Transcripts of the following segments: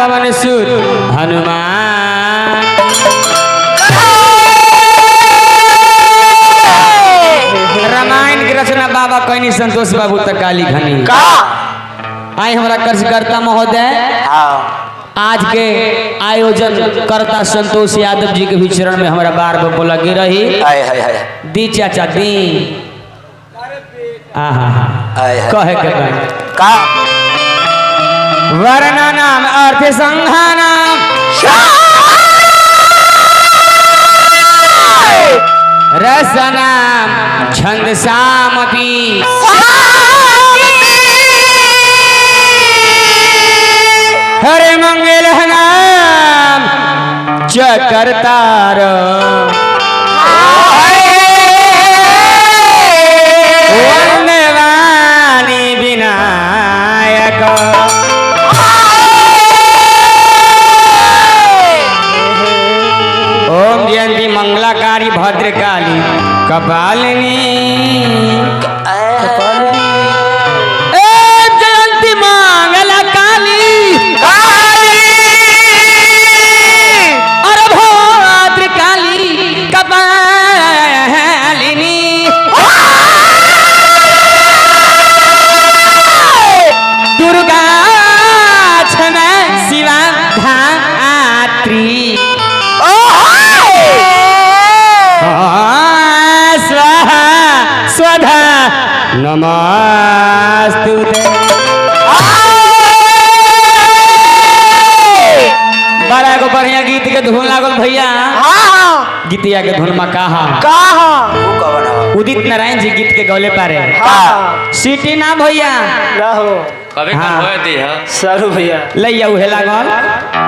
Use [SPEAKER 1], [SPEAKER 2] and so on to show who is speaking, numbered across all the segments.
[SPEAKER 1] पवन सुत हनुमान। रामायण की रचना बाबा कहनी संतोष बाबू तकाली घनी। आई हमारा कार्यकर्ता महोदय आज के आयोजन करता संतोष यादव जी के भी चरण में हमारा बार बप्पो लगी रही। दी चाचा दी कहे के का वर्णा नाम अर्थ संघाना रसनाम छंद सामपी हरे मंगल नाम चकरतार वंदवानी विनायक ओम जयंती मंगलाकारी भद्रकाली कपालिनी जयंती मंगलाकाली अरे भद्रकाली कपालिनी दुर्गा क्षमा शिवा धात्री स्वाहा स्वधा नमस्तुते। बड़ा को बढ़िया गीत के धुन लागल भैया। गीतिया के धुन में कहा उदित नारायण जी गीत के गौले पारे सीटी ना भैया
[SPEAKER 2] कभी दी है
[SPEAKER 1] सरू भैया लैया उहे लागल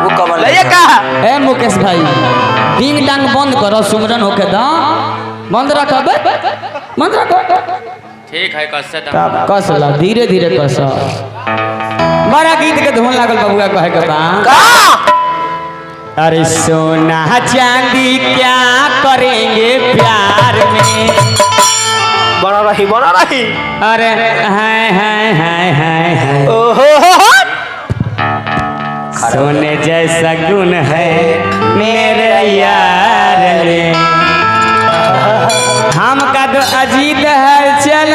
[SPEAKER 2] वो कब लैया कहा
[SPEAKER 1] ए मुकेश भाई डिंग डांग बंद करो सुमरन होके द बंद रखो बंद रखो
[SPEAKER 2] ठीक है कस
[SPEAKER 1] कस ला धीरे धीरे कस। बड़ा गीत के धुन लागल बबुआ कहे के बा अरे सोना चांदी क्या करेंगे प्यार में
[SPEAKER 2] बना रही
[SPEAKER 1] अरे हाय
[SPEAKER 2] ओहो
[SPEAKER 1] सोने जैसा गुण है मेरे यार में हमका तो अजीत है चल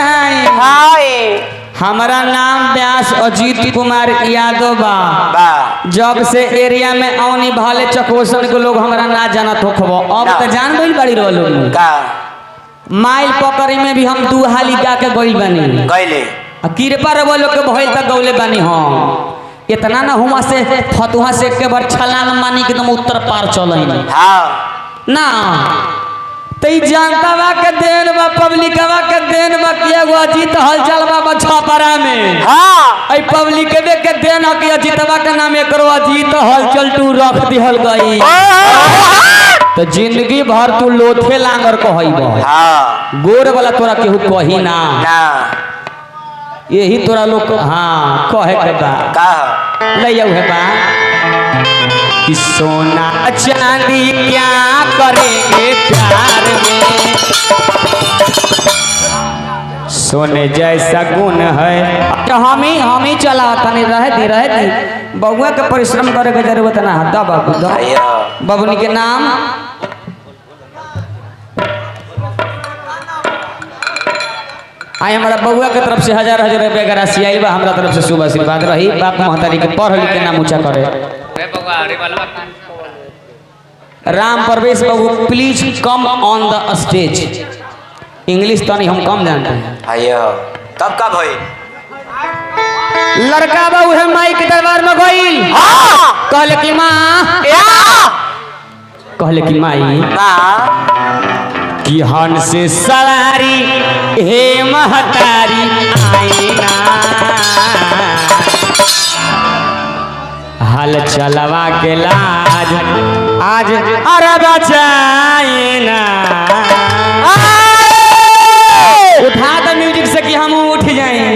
[SPEAKER 1] हमारा नाम व्यास अजीत कुमार यादव बा। जब से एरिया में औनी भाले चकोसन के लोग हमारा ना जानत होखबो अब तो जान गइल बड़ी रहलो माइल पकड़ी में भी हम दू हाली गा के गइल बानी
[SPEAKER 2] गइले
[SPEAKER 1] कृपा रे बोलो के भइल तक गौले बानी हम इतना ना हुआ से फतुहा से के बार छलांग मानी के तुम उत्तर पार चलई ना तई जानता बा के देन बा पब्लिकवा के देन बा कि एगो अजीत हलचल बा छपरा में आई पब्लिक के देन कि अजीतवा के नाम एकरो अजीत हलचल तू रख दिहल गई तो जिंदगी भर तू लोथे लांगर कहइबो गोर वाला तोरा केहू कही ना यही तोरा लोग कहे के बा लैया उहे बा कि सोना चांदी क्या करेंगे प्यार में सोने जैसा गुण है तो हम ही चला तनी रहे दी बबुआ के परिश्रम करे के जरूरत ना दा बाबू दा बबुनी के नाम आई हमारा बबुआ के तरफ से हजार हजार रुपया का राशि आई बा हमरा तरफ से शुभ आशीर्वाद रही बाप महतारी के पढ़ लिख के नाम ऊंचा करे। राम प्रवेश बाबू please come on the stage. English तो नहीं हम कम जानते हैं
[SPEAKER 2] तब कब होई
[SPEAKER 1] लड़का बाबू है माई के दरबार में गइल कहले कि माँ कहले कि माई कि हंस सवारी हे महतारी आईना हल चलवा के लाज आज अरे बचाईना उठा दो म्यूजिक से कि हम उठ जाएं।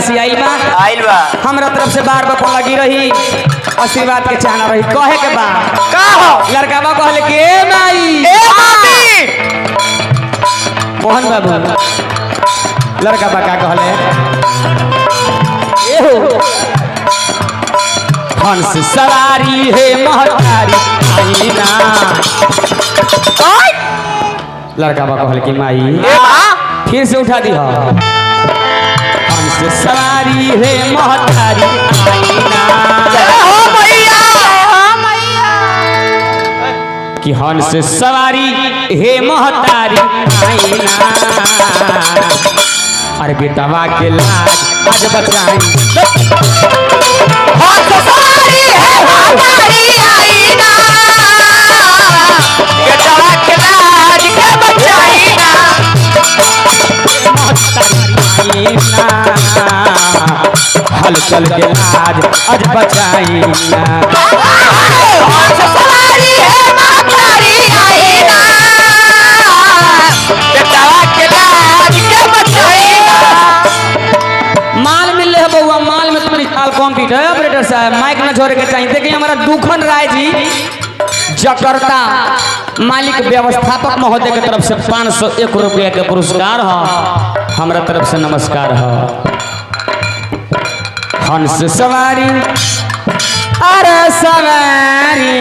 [SPEAKER 1] राशि आई बा
[SPEAKER 2] आइल बा
[SPEAKER 1] हमरा तरफ से बार बार लगी रही आशीर्वाद के चाहना रही कहे के बा
[SPEAKER 2] का हो
[SPEAKER 1] लड़का बा कहले कि ए माई
[SPEAKER 2] ए मामी
[SPEAKER 1] मोहन बाबू लड़का बा का कहले ए हो हंस सवारी है महतारी आई ना लड़का बा कहले कि माई
[SPEAKER 2] ए मां
[SPEAKER 1] फिर से उठा दी हंस सवारी है महतारी आई ना
[SPEAKER 2] हो मैया
[SPEAKER 1] कि हंस सवारी हे महतारी आई ना अरे बेटवा के लाज आज बचाई
[SPEAKER 2] हंस सवारी है महतारी आई ना बेटवा के लाज के बचाई ना
[SPEAKER 1] हलचल के लाज आज बचाई ना
[SPEAKER 2] हंस सवारी है महतारी आई ना बेटवा के लाज के बचाई ना
[SPEAKER 1] माल मिल रहे बउआ माल में तुम्हारी खाल कंप्यूटर ऑपरेटर साहब माइक न छोड़े के चाहिए देखिए हमारा दुखन राय जी जकर्ता मालिक व्यवस्थापक महोदय के तरफ से 501 रुपया के पुरस्कार है हमारा तरफ से नमस्कार है हंस सवारी अरे सवारी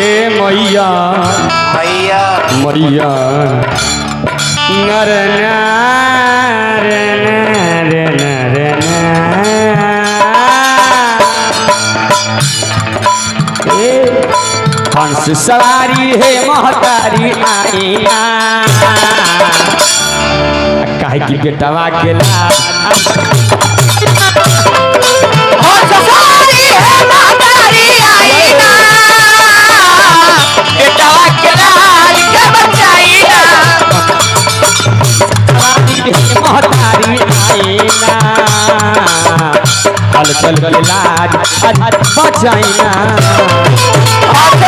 [SPEAKER 1] ए मैया
[SPEAKER 2] मैया
[SPEAKER 1] मैया नर नार नार नार हंस सवारी है महतारी आई काहे की बेटवा के लाज
[SPEAKER 2] हंस सवारी है महतारी आई ना बेटवा के लाज के बचाई ना
[SPEAKER 1] महतारी आई ना हलचल के लाज आज बचाई ना
[SPEAKER 2] हंस